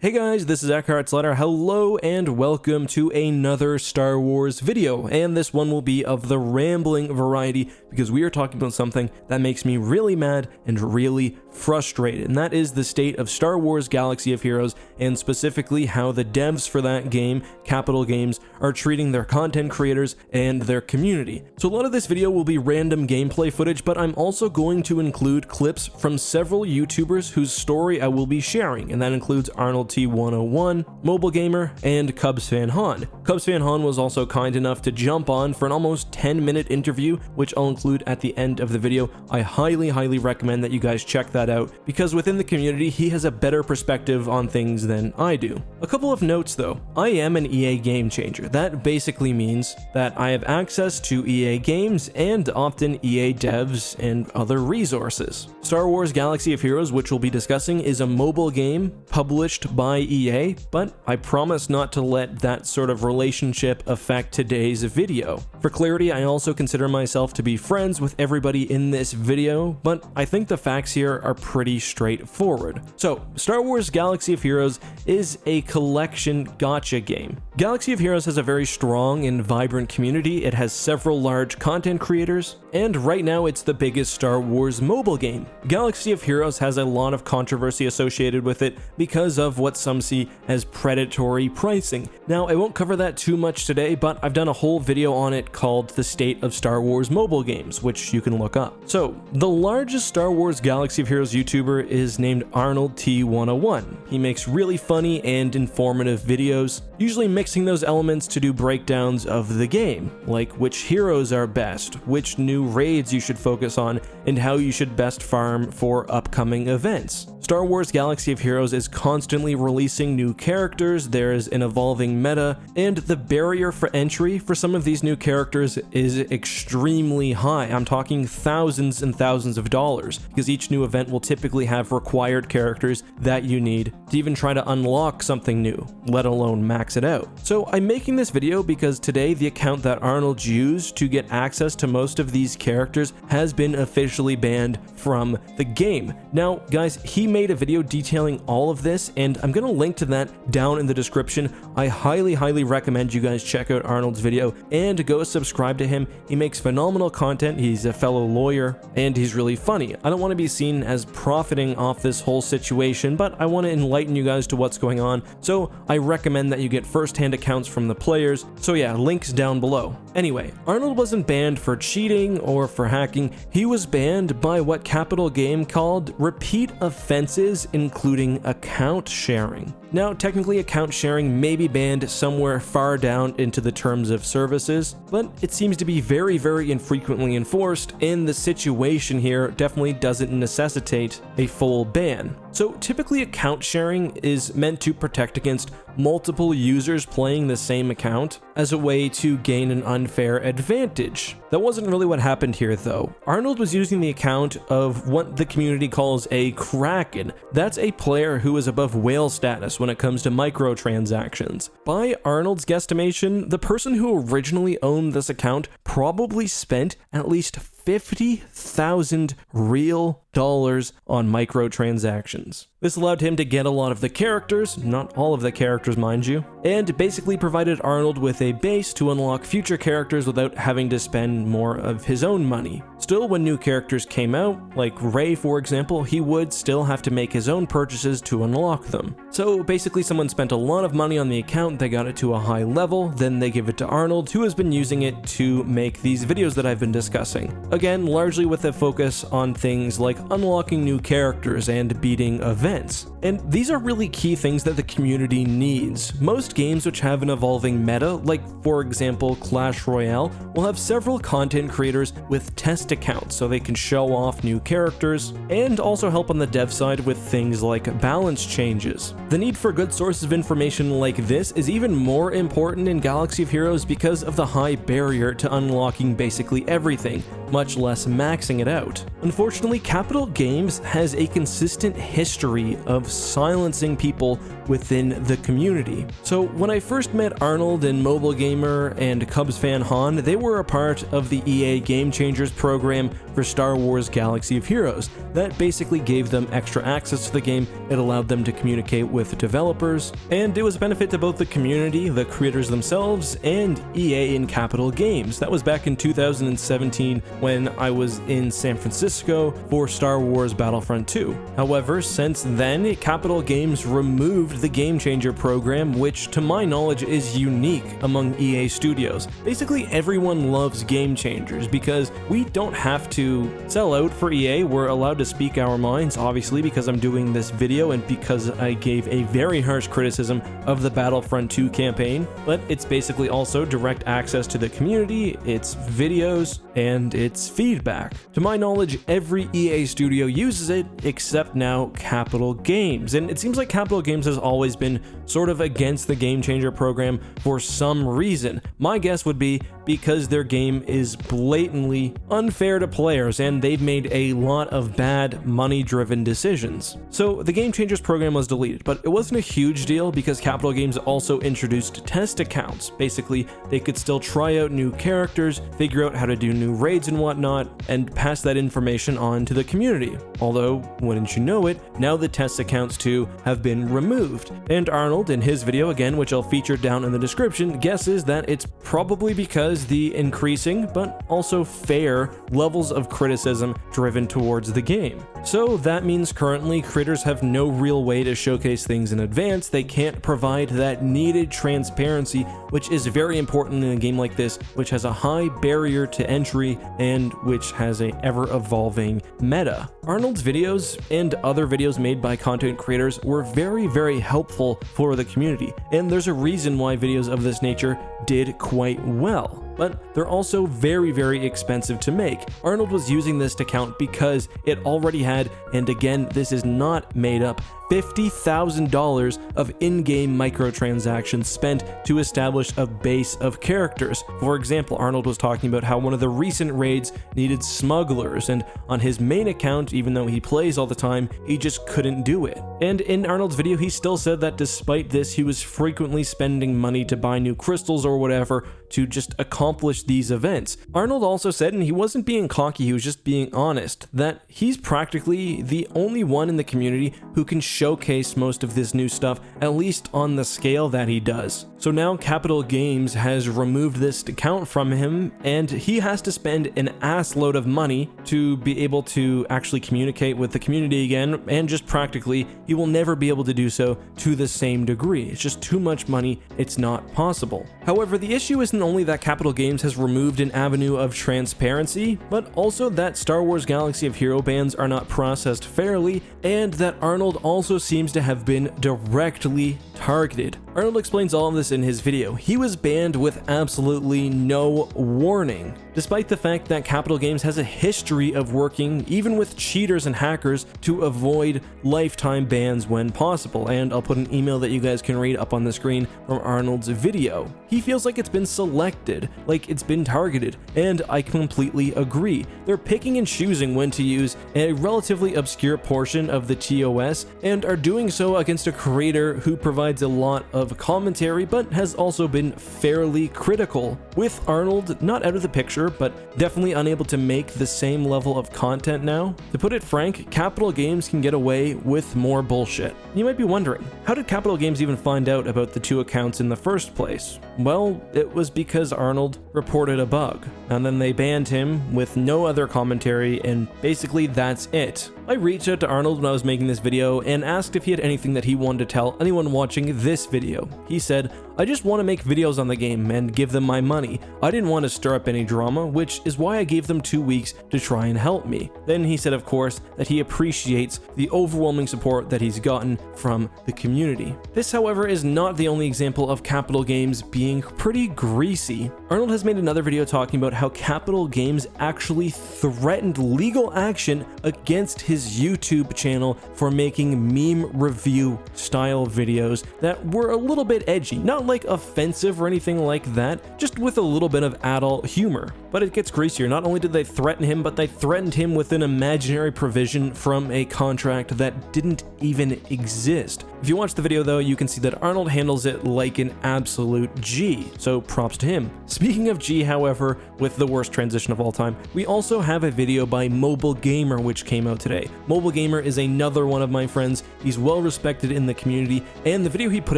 Hey guys, this is EckhartsLadder. Hello and welcome to another Star Wars video, and this one will be of the rambling variety because we are talking about something that makes me really mad and really frustrated, and that is the state of Star Wars Galaxy of Heroes, and specifically how the devs for that game, Capital Games, are treating their content creators and their community. So a lot of this video will be random gameplay footage, but I'm also going to include clips from several YouTubers whose story I will be sharing, and that includes Arnold T101, Mobile Gamer, and Cubs Fan Han. Cubs Fan Han was also kind enough to jump on for an almost 10-minute interview, which I'll include at the end of the video. I highly recommend that you guys check that out, because within the community, he has a better perspective on things than I do. A couple of notes though. I am an EA game changer. That basically means that I have access to EA games and often EA devs and other resources. Star Wars Galaxy of Heroes, which we'll be discussing, is a mobile game published by EA, but I promise not to let that sort of relationship affect today's video. For clarity, I also consider myself to be friends with everybody in this video, but I think the facts here are pretty straightforward. So, Star Wars Galaxy of Heroes is a collection gacha game. Galaxy of Heroes has a very strong and vibrant community. It has several large content creators, and right now it's the biggest Star Wars mobile game. Galaxy of Heroes has a lot of controversy associated with it because of what some see as predatory pricing. Now, I won't cover that too much today, but I've done a whole video on it called The State of Star Wars Mobile Games, which you can look up. So, the largest Star Wars Galaxy of Heroes YouTuber is named Arnold T101. He makes really funny and informative videos, usually mixing those elements to do breakdowns of the game, like which heroes are best, which new raids you should focus on, and how you should best farm for upcoming events. Star Wars Galaxy of Heroes is constantly releasing new characters, there's an evolving meta, and the barrier for entry for some of these new characters is extremely high. I'm talking thousands and thousands of dollars, because each new event will typically have required characters that you need to even try to unlock something new, let alone max it out. So I'm making this video because today the account that Arnold used to get access to most of these characters has been officially banned from the game. Now guys, he made a video detailing all of this, and I'm gonna link to that down in the description. I highly recommend you guys check out Arnold's video and go subscribe to him. He makes phenomenal content, he's a fellow lawyer, and he's really funny. I don't want to be seen as profiting off this whole situation, but I want to enlighten you guys to what's going on, so I recommend that you get first-hand accounts from the players. So yeah, links down below. Anyway, Arnold wasn't banned for cheating or for hacking. He was banned by what Capital Game called repeat offenses, including account sharing. Now, technically, account sharing may be banned somewhere far down into the terms of services, but it seems to be very infrequently enforced, and the situation here definitely doesn't necessitate a full ban. So typically, account sharing is meant to protect against multiple users playing the same account as a way to gain an unfair advantage. That wasn't really what happened here though. Arnold was using the account of what the community calls a Kraken. That's a player who is above whale status when it comes to microtransactions. By Arnold's guesstimation, the person who originally owned this account probably spent at least 50,000 real dollars on microtransactions. This allowed him to get a lot of the characters, not all of the characters mind you, and basically provided Arnold with a base to unlock future characters without having to spend more of his own money. Still, when new characters came out, like Rey for example, he would still have to make his own purchases to unlock them. So basically someone spent a lot of money on the account, they got it to a high level, then they give it to Arnold, who has been using it to make these videos that I've been discussing. Again, largely with a focus on things like unlocking new characters and beating events. And these are really key things that the community needs. Most games which have an evolving meta, like for example Clash Royale, will have several content creators with test accounts so they can show off new characters and also help on the dev side with things like balance changes. The need for good sources of information like this is even more important in Galaxy of Heroes because of the high barrier to unlocking basically everything, much less maxing it out. Unfortunately, Capital Capital Games has a consistent history of silencing people within the community. So when I first met Arnold and Mobile Gamer and Cubs fan Han, they were a part of the EA Game Changers program for Star Wars Galaxy of Heroes. That basically gave them extra access to the game, it allowed them to communicate with developers, and it was a benefit to both the community, the creators themselves, and EA and Capital Games. That was back in 2017 when I was in San Francisco for Star Wars Battlefront 2. However, since then, Capital Games removed the Game Changer program, which to my knowledge is unique among EA studios. Basically, everyone loves Game Changers because we don't have to sell out for EA. We're allowed to speak our minds, obviously, because I'm doing this video and because I gave a very harsh criticism of the Battlefront 2 campaign, but it's basically also direct access to the community, its videos, and its feedback. To my knowledge, every EA studio uses it, except now Capital Games, and it seems like Capital Games has always been sort of against the Game Changer program for some reason. My guess would be because their game is blatantly unfair to players and they've made a lot of bad money-driven decisions. So the Game Changers program was deleted, but it wasn't a huge deal because Capital Games also introduced test accounts. Basically, they could still try out new characters, figure out how to do new raids and whatnot, and pass that information on to the community. Although, wouldn't you know it, now the test accounts too have been removed. And Arnold, in his video again, which I'll feature down in the description, guesses that it's probably because the increasing, but also fair, levels of criticism driven towards the game. So that means currently creators have no real way to showcase things in advance. They can't provide that needed transparency, which is very important in a game like this, which has a high barrier to entry and which has a ever-evolving meta. Arnold's videos and other videos made by content creators were very helpful for the community, and there's a reason why videos of this nature did quite well. But they're also very expensive to make. Arnold was using this account because it already had, and again, this is not made up, $50,000 of in-game microtransactions spent to establish a base of characters. For example, Arnold was talking about how one of the recent raids needed smugglers, and on his main account, even though he plays all the time, he just couldn't do it. And in Arnold's video, he still said that despite this, he was frequently spending money to buy new crystals or whatever to just accomplish these events. Arnold also said, and he wasn't being cocky, he was just being honest, that he's practically the only one in the community who can showcase most of this new stuff, at least on the scale that he does. So now Capital Games has removed this account from him, and he has to spend an ass load of money to be able to actually communicate with the community again, and just practically, he will never be able to do so to the same degree. It's just too much money, it's not possible. However, the issue isn't only that Capital Games has removed an avenue of transparency, but also that Star Wars Galaxy of Hero bans are not processed fairly, and that Arnold also seems to have been directly targeted. Arnold explains all of this in his video. He was banned with absolutely no warning, despite the fact that Capital Games has a history of working, even with cheaters and hackers, to avoid lifetime bans when possible, and I'll put an email that you guys can read up on the screen from Arnold's video. He feels like it's been selected, like it's been targeted, and I completely agree. They're picking and choosing when to use a relatively obscure portion of the TOS, and are doing so against a creator who provides a lot of commentary, but has also been fairly critical. With Arnold not out of the picture, but definitely unable to make the same level of content now, to put it frank, Capital Games can get away with more bullshit. You might be wondering, how did Capital Games even find out about the two accounts in the first place? Well, it was because Arnold reported a bug, and then they banned him with no other commentary, and basically that's it. I reached out to Arnold when I was making this video and asked if he had anything that he wanted to tell anyone watching this video. He said, "I just want to make videos on the game and give them my money. I didn't want to stir up any drama, which is why I gave them 2 weeks to try and help me." Then he said, of course, that he appreciates the overwhelming support that he's gotten from the community. This, however, is not the only example of Capital Games being pretty greasy. Arnold has made another video talking about how Capital Games actually threatened legal action against his YouTube channel for making meme review style videos that were a little bit edgy. Not like offensive or anything like that, just with a little bit of adult humor. But it gets greasier. Not only did they threaten him, but they threatened him with an imaginary provision from a contract that didn't even exist. If you watch the video though, you can see that Arnold handles it like an absolute G, so props to him. Speaking of G, however, with the worst transition of all time, we also have a video by Mobile Gamer which came out today. Mobile Gamer is another one of my friends. He's well respected in the community, and the video he put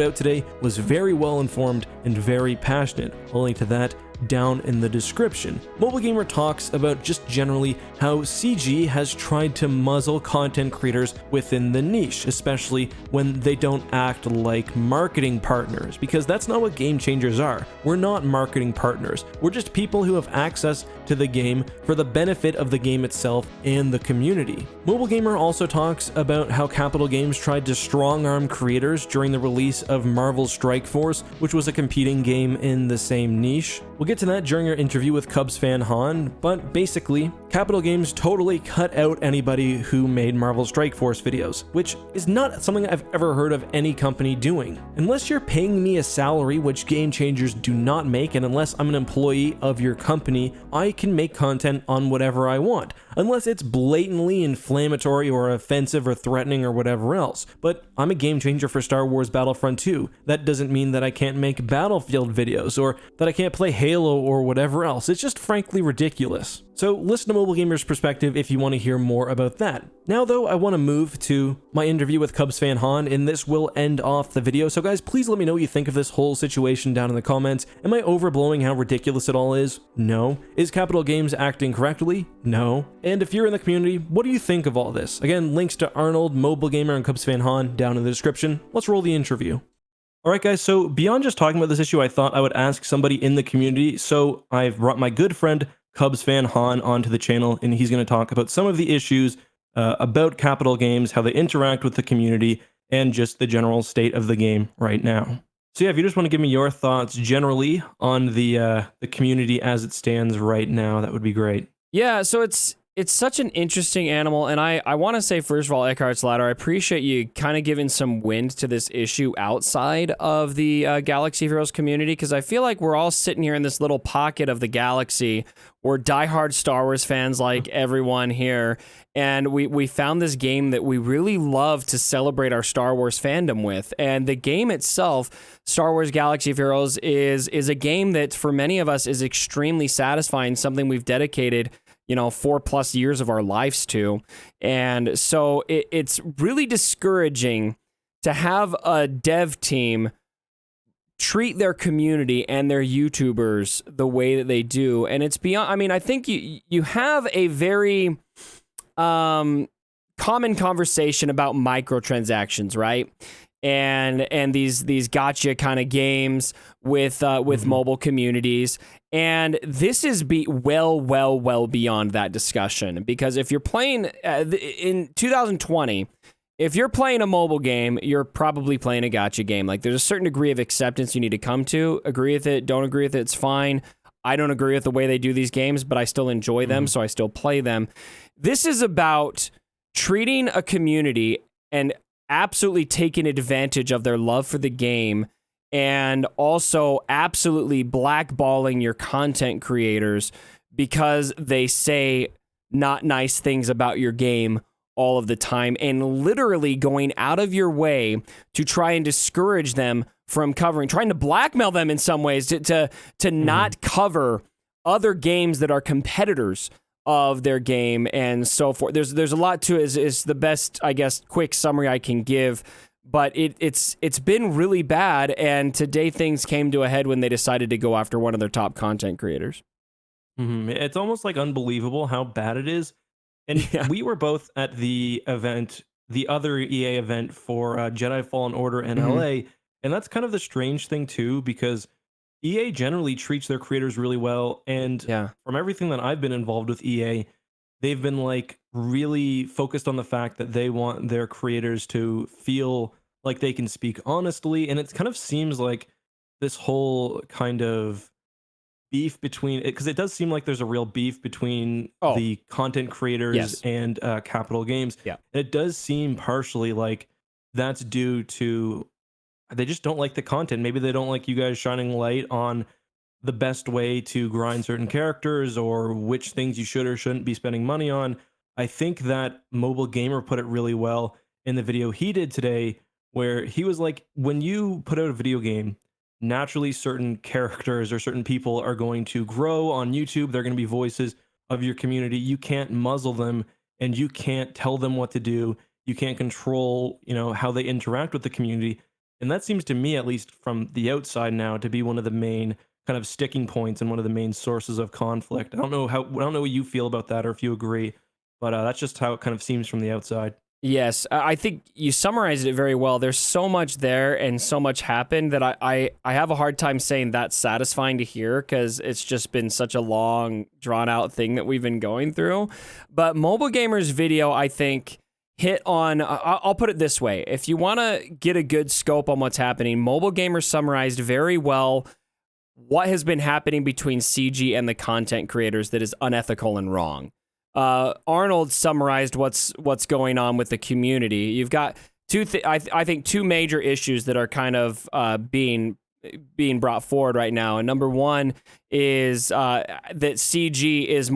out today was very well informed and very passionate. I'll link to that down in the description. Mobile Gamer talks about just generally how CG has tried to muzzle content creators within the niche, especially when they don't act like marketing partners, because that's not what game changers are. We're not marketing partners. We're just people who have access to the game for the benefit of the game itself and the community. Mobile Gamer also talks about how Capital Games tried to strong-arm creators during the release of Marvel Strike Force, which was a competing game in the same niche. We'll get to that during our interview with Cubs fan Han, but basically, Capital Games totally cut out anybody who made Marvel Strike Force videos, which is not something I've ever heard of any company doing. Unless you're paying me a salary, which game changers do not make, and unless I'm an employee of your company, I can make content on whatever I want, unless it's blatantly inflammatory or offensive or threatening or whatever else. But I'm a game changer for Star Wars Battlefront 2. That doesn't mean that I can't make Battlefield videos or that I can't play Halo or whatever else. It's just frankly ridiculous. So listen to Mobile Gamer's perspective if you want to hear more about that. Now though, I want to move to my interview with Cubs fan Han, and this will end off the video. So guys, please let me know what you think of this whole situation down in the comments. Am I overblowing how ridiculous it all is? No. Is Capital Games acting correctly? No. And if you're in the community, what do you think of all this? Again, links to Arnold, Mobile Gamer, and Cubs fan Han down in the description. Let's roll the interview. Alright guys, so beyond just talking about this issue, I thought I would ask somebody in the community, so I've brought my good friend Cubs fan Han onto the channel, and he's going to talk about some of the issues about Capital Games, how they interact with the community, and just the general state of the game right now. So yeah, if you just want to give me your thoughts generally on the community as it stands right now, that would be great. Yeah, so it's such an interesting animal, and I want to say, first of all, EckhartsLadder, I appreciate you kind of giving some wind to this issue outside of the Galaxy Heroes community, because I feel like we're all sitting here in this little pocket of the galaxy. We're diehard Star Wars fans like everyone here, and we found this game that we really love to celebrate our Star Wars fandom with. And the game itself, Star Wars Galaxy of Heroes, is a game that for many of us is extremely satisfying, something we've dedicated 4+ years of our lives to. And so it's really discouraging to have a dev team treat their community and their YouTubers the way that they do. And it's beyond, I mean, I think you have a very common conversation about microtransactions, right? And these gotcha kind of games with mobile communities. And this is well beyond that discussion, because if you're playing in 2020, if you're playing a mobile game, you're probably playing a gotcha game. Like, there's a certain degree of acceptance you need to come to. Agree with it, don't agree with it, it's fine. I don't agree with the way they do these games, but I still enjoy them, so I still play them. This is about treating a community and absolutely taking advantage of their love for the game, and also absolutely blackballing your content creators because they say not nice things about your game all of the time, and literally going out of your way to try and discourage them from covering, trying to blackmail them in some ways to not cover other games that are competitors of their game and so forth. There's a lot to it, is the best, I guess, quick summary I can give. But it's been really bad, and today things came to a head when they decided to go after one of their top content creators. It's almost like unbelievable how bad it is. And yeah, we were both at the event, the other EA event for Jedi Fallen Order in LA, and that's kind of the strange thing too, because EA generally treats their creators really well, and from everything that I've been involved with EA, they've been like really focused on the fact that they want their creators to feel like they can speak honestly, and it kind of seems like this whole kind of beef between it, because it does seem like there's a real beef between the content creators and Capital Games. And it does seem partially like that's due to they just don't like the content. Maybe they don't like you guys shining light on the best way to grind certain characters or which things you should or shouldn't be spending money on. I think that Mobile Gamer put it really well in the video he did today, where he was like, when you put out a video game, naturally certain characters or certain people are going to grow on YouTube. They're going to be voices of your community. You can't muzzle them and you can't tell them what to do. You can't control, how they interact with the community. And that seems to me, at least from the outside now, to be one of the main kind of sticking points and one of the main sources of conflict. I don't know what you feel about that or if you agree, but that's just how it kind of seems from the outside. Yes, I think you summarized it very well. There's so much there and so much happened that I have a hard time saying that's satisfying to hear, because it's just been such a long, drawn-out thing that we've been going through. But Mobile Gamer's video, I think, hit on... I'll put it this way. If you want to get a good scope on what's happening, Mobile Gamer summarized very well what has been happening between CG and the content creators that is unethical and wrong. Arnold summarized what's going on with the community. You've got I think two major issues that are kind of being brought forward right now. And number one is that CG is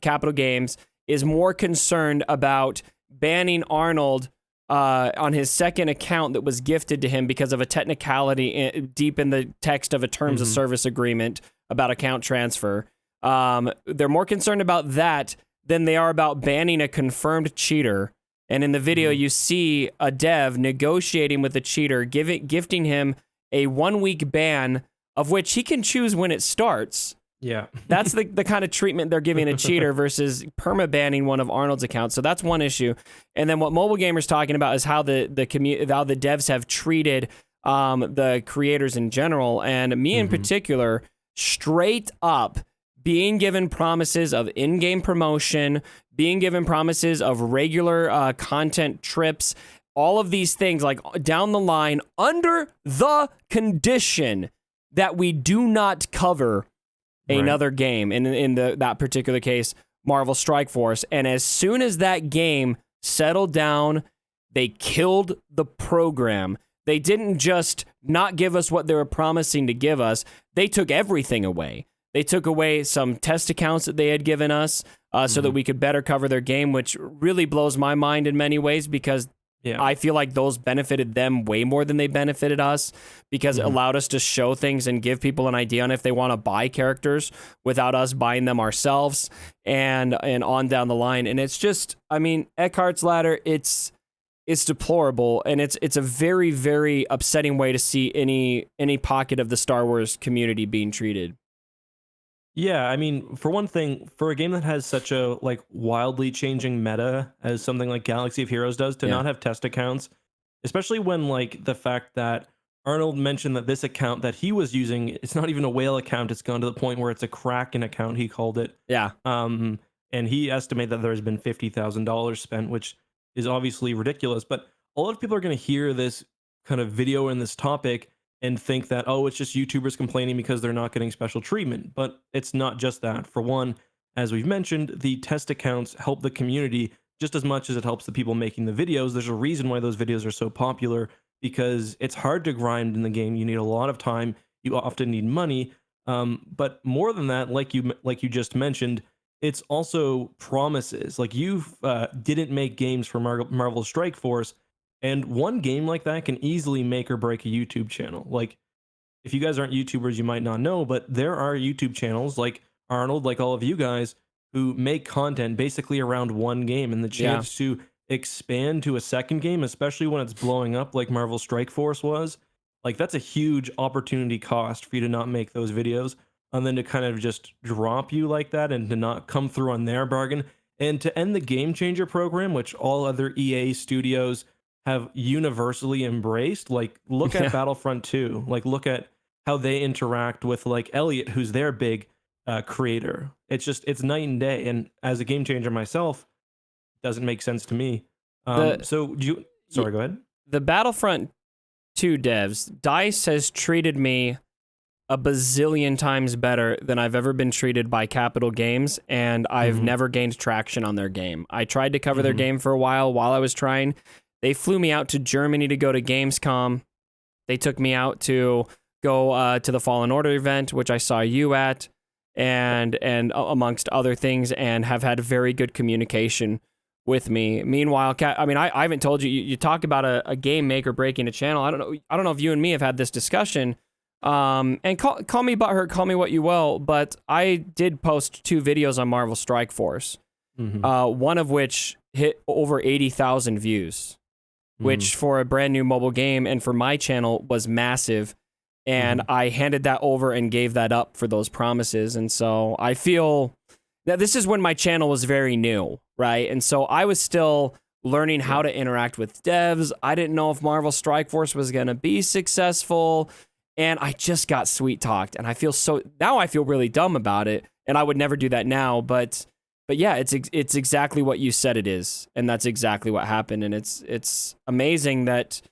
Capital Games is more concerned about banning Arnold on his second account that was gifted to him because of a technicality deep in the text of a terms of service agreement about account transfer. They're more concerned about that than they are about banning a confirmed cheater. And in the video, you see a dev negotiating with the cheater, gifting him a 1-week ban, of which he can choose when it starts. Yeah. That's the kind of treatment they're giving a cheater versus perma-banning one of Arnold's accounts. So that's one issue. And then what Mobile Gamer's talking about is how the devs have treated the creators in general, and me in particular, straight up being given promises of in-game promotion, being given promises of regular content trips, all of these things like down the line under the condition that we do not cover another game. And in that particular case, Marvel Strike Force. And as soon as that game settled down, they killed the program. They didn't just not give us what they were promising to give us. They took everything away. They took away some test accounts that they had given us so that we could better cover their game, which really blows my mind in many ways, because I feel like those benefited them way more than they benefited us, because it allowed us to show things and give people an idea on if they want to buy characters without us buying them ourselves, and on down the line. And it's just, I mean, EckhartsLadder, it's deplorable, and it's a very, very upsetting way to see any pocket of the Star Wars community being treated. Yeah, I mean, for one thing, for a game that has such a wildly changing meta as something like Galaxy of Heroes does, to not have test accounts, especially when the fact that Arnold mentioned that this account that he was using, it's not even a whale account, it's gone to the point where it's a Kraken account, he called it. Yeah. And he estimated that there's been $50,000 spent, which is obviously ridiculous. But a lot of people are going to hear this kind of video and this topic and think that, oh, it's just YouTubers complaining because they're not getting special treatment. But it's not just that. For one, as we've mentioned, the test accounts help the community just as much as it helps the people making the videos. There's a reason why those videos are so popular, because it's hard to grind in the game. You need a lot of time. You often need money. But more than that, like you just mentioned, it's also promises. Like, you didn't make games for Marvel Strike Force, and one game like that can easily make or break a YouTube channel. Like, if you guys aren't YouTubers, you might not know, but there are YouTube channels like Arnold, like all of you guys, who make content basically around one game, and the chance to expand to a second game, especially when it's blowing up like Marvel Strike Force was, that's a huge opportunity cost for you to not make those videos, and then to kind of just drop you like that and to not come through on their bargain, and to end the Game Changer program, which all other EA studios have universally embraced. Look at Battlefront 2. Look at how they interact with Elliot, who's their big creator. It's night and day. And as a Game Changer myself, it doesn't make sense to me. Sorry, go ahead. The Battlefront 2 devs, DICE has treated me a bazillion times better than I've ever been treated by Capital Games, and I've never gained traction on their game. I tried to cover their game for a while I was trying. They flew me out to Germany to go to Gamescom. They took me out to go to the Fallen Order event, which I saw you at, and amongst other things, and have had very good communication with me. Meanwhile, I mean, I haven't told you. You talk about a game maker breaking a channel. I don't know if you and me have had this discussion. And call me butthurt, call me what you will, but I did post 2 videos on Marvel Strike Force, one of which hit over 80,000 views, which for a brand new mobile game and for my channel was massive. And I handed that over and gave that up for those promises. And so I feel that this is when my channel was very new, right? And so I was still learning how to interact with devs. I didn't know if Marvel Strike Force was going to be successful. And I just got sweet talked, and I feel really dumb about it, and I would never do that now. But yeah, it's exactly what you said it is, and that's exactly what happened. And it's amazing that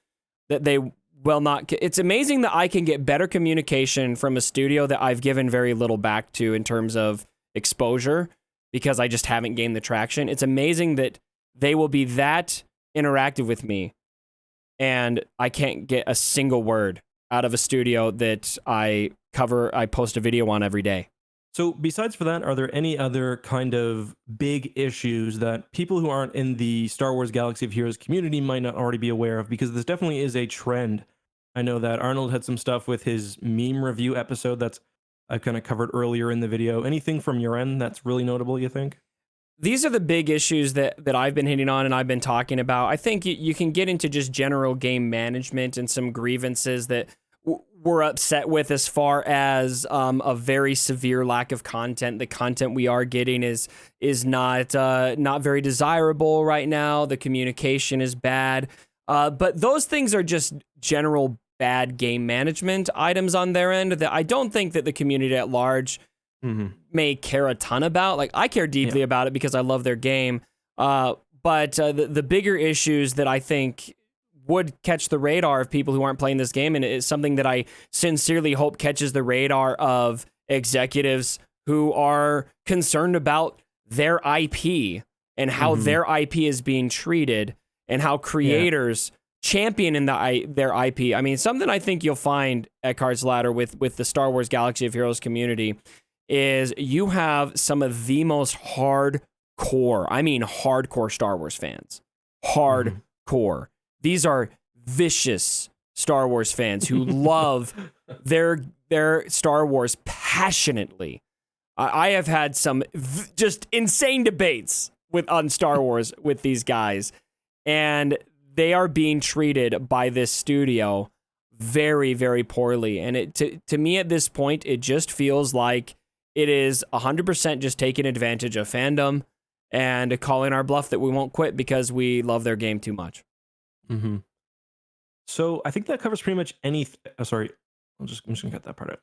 they will not. It's amazing that I can get better communication from a studio that I've given very little back to in terms of exposure, because I just haven't gained the traction. It's amazing that they will be that interactive with me, and I can't get a single word out of a studio that I post a video on every day. So besides for that, are there any other kind of big issues that people who aren't in the Star Wars Galaxy of Heroes community might not already be aware of? Because this definitely is a trend. I know that Arnold had some stuff with his meme review episode that's I've kind of covered earlier in the video. Anything from your end that's really notable, you think? These are the big issues that I've been hitting on and I've been talking about. I think you can get into just general game management and some grievances that we're upset with, as far as a very severe lack of content. The content we are getting is not very desirable right now. The communication is bad. But those things are just general bad game management items on their end that I don't think that the community at large may care a ton about. Like, I care deeply about it because I love their game. But the bigger issues that I think would catch the radar of people who aren't playing this game, and it's something that I sincerely hope catches the radar of executives who are concerned about their IP and how their IP is being treated, and how creators champion in their IP. I mean, something I think you'll find at EckhartsLadder with the Star Wars Galaxy of Heroes community is you have some of the most hardcore Star Wars fans. Hardcore. These are vicious Star Wars fans who love their Star Wars passionately. I have had some just insane debates on Star Wars with these guys, and they are being treated by this studio very, very poorly. And to me at this point, it just feels like it is 100% just taking advantage of fandom and calling our bluff that we won't quit because we love their game too much. So I think that covers pretty much any. Sorry, I'm just gonna cut that part out.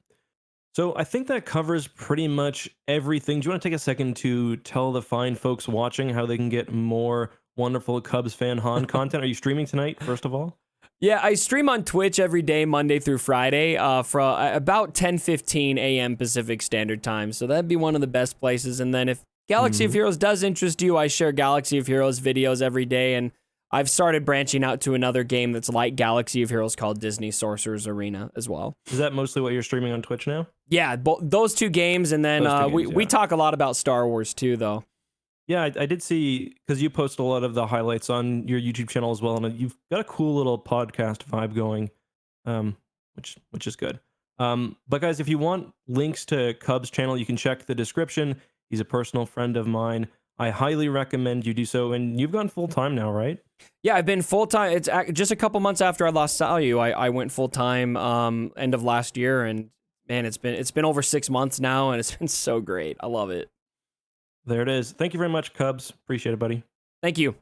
So I think that covers pretty much everything. Do you want to take a second to tell the fine folks watching how they can get more wonderful Cubs fan Han content? Are you streaming tonight, first of all? Yeah, I stream on Twitch every day, Monday through Friday, for about 10:15 a.m. Pacific Standard Time. So that'd be one of the best places. And then if Galaxy of Heroes does interest you, I share Galaxy of Heroes videos every day, and I've started branching out to another game that's like Galaxy of Heroes called Disney Sorcerer's Arena as well. Is that mostly what you're streaming on Twitch now? Yeah, those 2 games, and then we talk a lot about Star Wars too, though. Yeah, I did see, because you post a lot of the highlights on your YouTube channel as well, and you've got a cool little podcast vibe going, which is good. But guys, if you want links to Cub's channel, you can check the description. He's a personal friend of mine. I highly recommend you do so. And you've gone full time now, right? Yeah, I've been full time. It's just a couple months after I lost Salyu. I went full time end of last year, and man, it's been over 6 months now, and it's been so great. I love it. There it is. Thank you very much, Cubs. Appreciate it, buddy. Thank you.